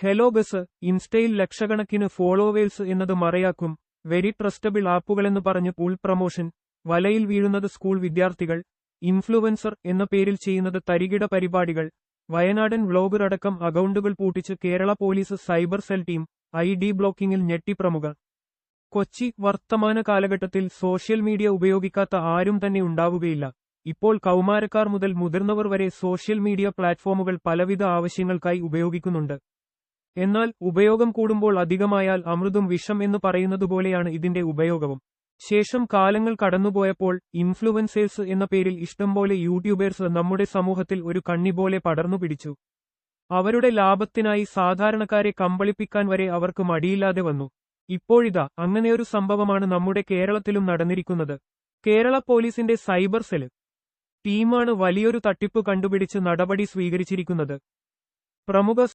Hello bus ഇൻസ്റ്റയിൽ ലക്ഷക്കണക്കിന് followers എന്നത് മറയാക്കും. വെരി ട്രസ്റ്റബിൾ ആപ്പുകളെന്ന് പറഞ്ഞ് ഫുൾ പ്രമോഷൻ. വലയിൽ വീഴുന്നത് സ്കൂൾ വിദ്യാർത്ഥികൾ. ഇൻഫ്ലുവൻസർ എന്ന പേരിൽ ചെയ്യുന്നത് തരികിട പരിപാടികൾ. വയനാടൻ വ്ളോഗർ അടക്കം അക്കൗണ്ടുകൾ പൂട്ടിച്ച് Kerala police cyber cell team. ID ബ്ലോക്കിംഗിൽ ഞെട്ടി പ്രമുഖർ. കൊച്ചി വർത്തമാന കാലഘട്ടത്തിൽ സോഷ്യൽ മീഡിയ ഉപയോഗിക്കാത്ത ആരും തന്നെ ഉണ്ടാവുകയില്ല. ഇപ്പോൾ കൗമാരക്കാർ മുതൽ മുതിർന്നവർ വരെ സോഷ്യൽ മീഡിയ പ്ലാറ്റ്ഫോമുകൾ പലവിധ ആവശ്യങ്ങൾക്കായി ഉപയോഗിക്കുന്നുണ്ട്. എന്നാൽ ഉപയോഗം കൂടുമ്പോൾ അധികമായാൽ അമൃതും വിഷം എന്ന് പറയുന്നതുപോലെയാണ് ഇതിന്റെ ഉപയോഗവും. ശേഷം കാലങ്ങൾ കടന്നുപോയപ്പോൾ ഇൻഫ്ലുവൻസേഴ്സ് എന്ന പേരിൽ ഇഷ്ടംപോലെ യൂട്യൂബേഴ്സ് നമ്മുടെ സമൂഹത്തിൽ ഒരു കണ്ണിപോലെ പടർന്നു പിടിച്ചു. അവരുടെ ലാഭത്തിനായി സാധാരണക്കാരെ കമ്പളിപ്പിക്കാൻ വരെ അവർക്ക് മടിയില്ലാതെ വന്നു. ഇപ്പോഴിതാ അങ്ങനെയൊരു സംഭവമാണ് നമ്മുടെ കേരളത്തിലും നടന്നിരിക്കുന്നത്. കേരള പോലീസിന്റെ സൈബർ സെൽ ടീമാണ് വലിയൊരു തട്ടിപ്പ് കണ്ടുപിടിച്ച് നടപടി സ്വീകരിച്ചിരിക്കുന്നത്. പ്രമുഖ